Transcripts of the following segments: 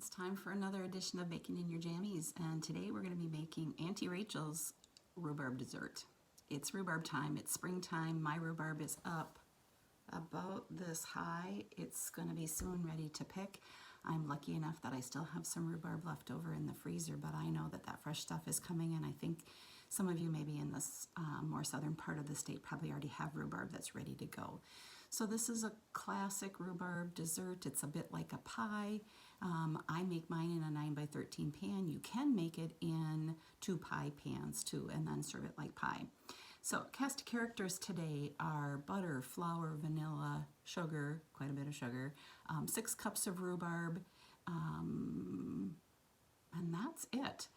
It's time for another edition of Baking in Your Jammies, and today we're going to be making Auntie Rachel's rhubarb dessert. It's rhubarb time, it's springtime, my rhubarb is up about this high. It's going to be soon ready to pick. I'm lucky enough that I still have some rhubarb left over in the freezer, but I know that that fresh stuff is coming, and I think some of you maybe in this more southern part of the state probably already have rhubarb that's ready to go. So this is a classic rhubarb dessert. It's a bit like a pie. I make mine in a 9x13 pan. You can make it in 2 pie pans too, and then serve it like pie. So cast of characters today are butter, flour, vanilla, sugar, quite a bit of sugar, 6 cups of rhubarb, and that's it.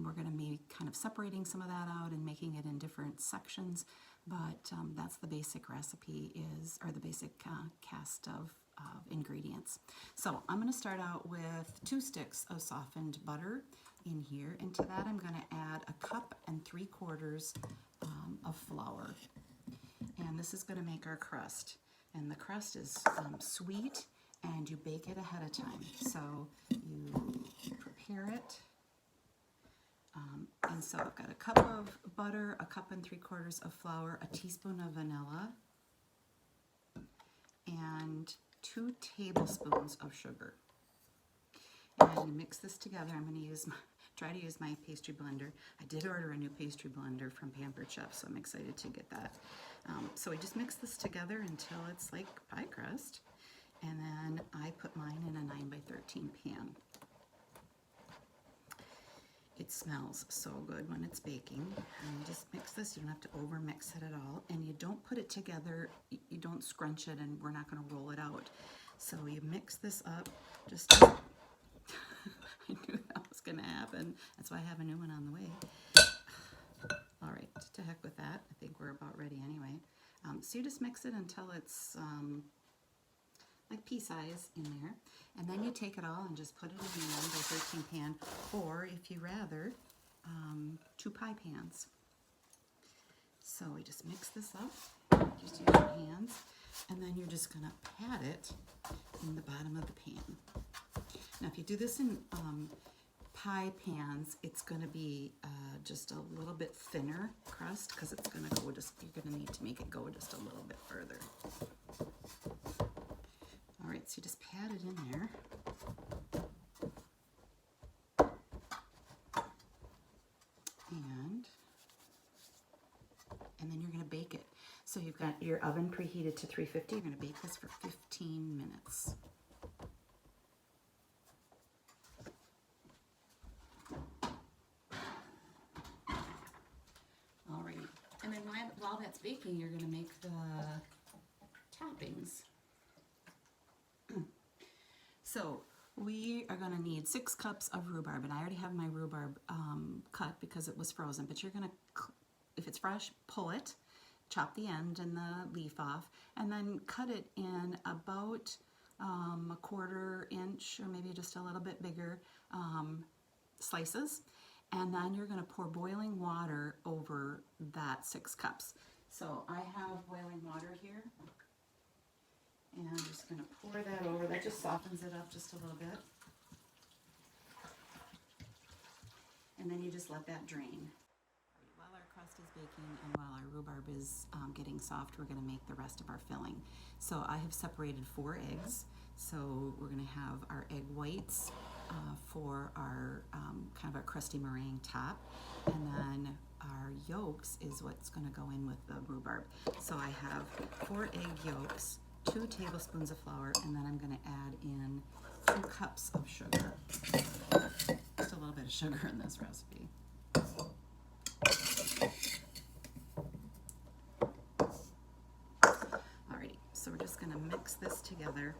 We're going to be kind of separating some of that out and making it in different sections, but that's the basic recipe or the basic cast of ingredients. So I'm going to start out with 2 sticks of softened butter in here. Into that I'm going to add 1 3/4 cups of flour. And this is going to make our crust. And the crust is sweet, and you bake it ahead of time. So you prepare it. And so I've got 1 cup of butter, 1 3/4 cups of flour, 1 teaspoon of vanilla, and 2 tablespoons of sugar. And mix this together. I'm going to try to use my pastry blender. I did order a new pastry blender from Pampered Chef, so I'm excited to get that. So we just mix this together until it's like pie crust, and then I put mine in a 9x13 pan. It smells so good when it's baking. And you just mix this. You don't have to over mix it at all, and you don't put it together. You don't scrunch it, and we're not going to roll it out. So you mix this up. Just I knew that was going to happen. That's why I have a new one on the way. All right, to heck with that. I think we're about ready anyway. So you just mix it until it's like pea size in there, and then you take it all and just put it in the 9x13 pan, or if you rather, 2 pie pans. So we just mix this up, just use your hands, and then you're just gonna pat it in the bottom of the pan. Now if you do this in pie pans, it's gonna be just a little bit thinner crust, because it's gonna go you're gonna need to make it go just a little bit further. All right, so you just pat it in there. And then you're going to bake it. So you've got your oven preheated to 350. You're going to bake this for 15 minutes. All right, and then while that's baking, you're going to make the toppings. So we are going to need 6 cups of rhubarb, and I already have my rhubarb cut because it was frozen, but you're going to, if it's fresh, pull it, chop the end and the leaf off, and then cut it in about 1/4 inch or maybe just a little bit bigger slices, and then you're going to pour boiling water over that 6 cups. So I have boiling water here. And I'm just going to pour that over. That just softens it up just a little bit. And then you just let that drain. While our crust is baking and while our rhubarb is getting soft, we're going to make the rest of our filling. So I have separated 4 eggs. So we're going to have our egg whites for our kind of our crusty meringue top. And then our yolks is what's going to go in with the rhubarb. So I have 4 egg yolks, 2 tablespoons of flour, and then I'm going to add in 2 cups of sugar. Just a little bit of sugar in this recipe. Alrighty, so we're just going to mix this together,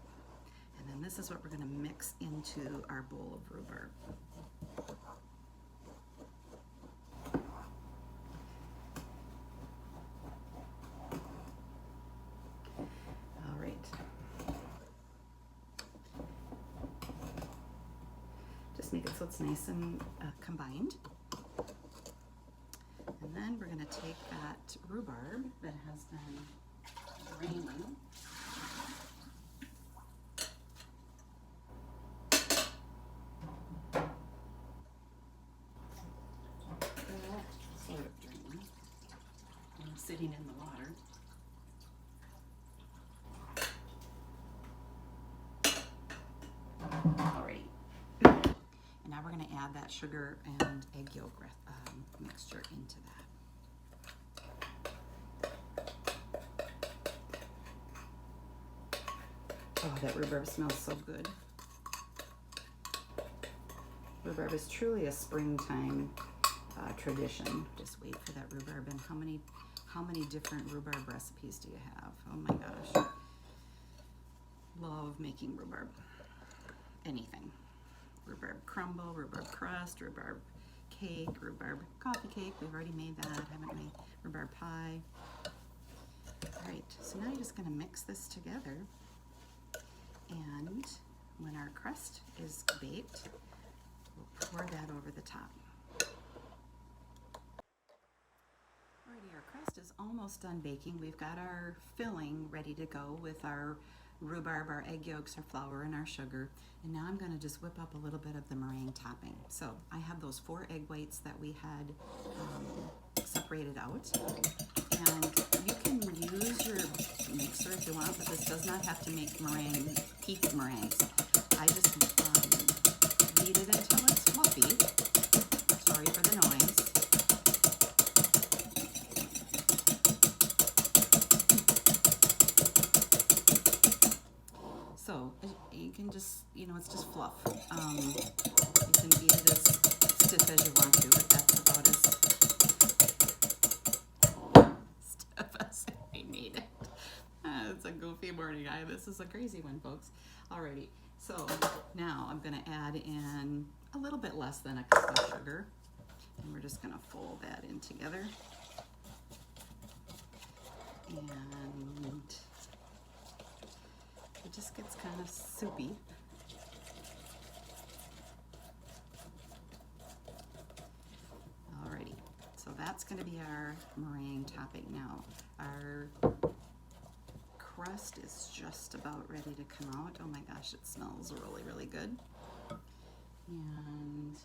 and then this is what we're going to mix into our bowl of rhubarb. Make it so it's nice and combined. And then we're going to take that rhubarb that has been draining, sitting in the water. Alrighty. And now we're going to add that sugar and egg yolk mixture into that. Oh, that rhubarb smells so good. Rhubarb is truly a springtime tradition. Just wait for that rhubarb. And how many different rhubarb recipes do you have? Oh my gosh. Love making rhubarb. Anything. Rhubarb crumble, rhubarb crust, rhubarb cake, rhubarb coffee cake. We've already made that, haven't we? Rhubarb pie. All right, so now you're just going to mix this together. And when our crust is baked, we'll pour that over the top. Alrighty, our crust is almost done baking. We've got our filling ready to go with our rhubarb, our egg yolks, our flour, and our sugar. And now I'm going to just whip up a little bit of the meringue topping. So I have those 4 egg whites that we had separated out. And you can use your mixer if you want, but this does not have to make meringue, peak meringues. I just beat it until it's fluffy. Sorry for the noise. So you can just, it's just fluff. You can beat it as stiff as you want to, but that's about as stiff as I made it. It's a goofy morning. This is a crazy one, folks. Alrighty, so now I'm going to add in a little bit less than a cup of sugar, and we're just going to fold that in together. And it just gets kind of soupy. Alrighty, so that's going to be our meringue topping now. Our crust is just about ready to come out. Oh my gosh, it smells really, really good. And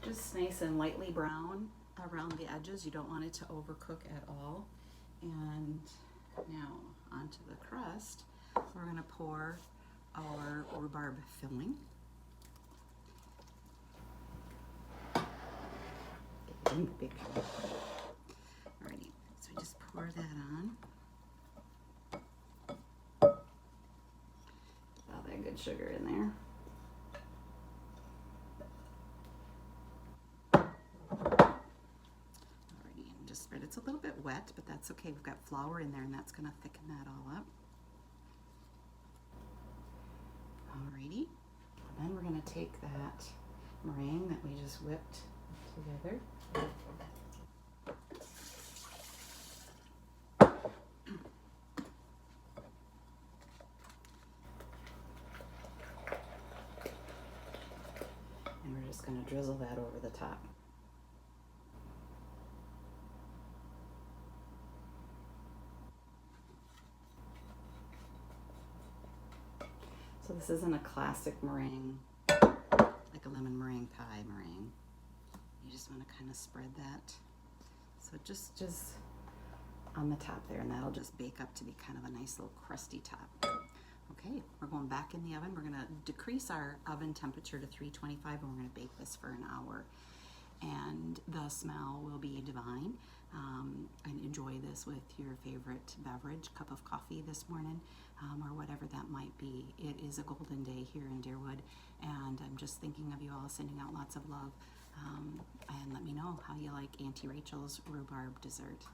just nice and lightly brown around the edges. You don't want it to overcook at all. And now onto the crust, we're going to pour our rhubarb filling. Alrighty, so we just pour that on. All that good sugar in there. Alrighty, and just spread. It's a little bit wet, but that's okay. We've got flour in there, and that's going to thicken that all up. Alrighty, and then we're going to take that meringue that we just whipped together. And we're just going to drizzle that over the top. So this isn't a classic meringue, like a lemon meringue pie meringue. You just want to kind of spread that. So just on the top there, and that'll just bake up to be kind of a nice little crusty top. Okay, we're going back in the oven. We're going to decrease our oven temperature to 325, and we're going to bake this for an hour. And the smell will be divine. And enjoy this with your favorite beverage, cup of coffee this morning, or whatever that might be. It is a golden day here in Deerwood, and I'm just thinking of you all, sending out lots of love. And let me know how you like Auntie Rachel's rhubarb dessert.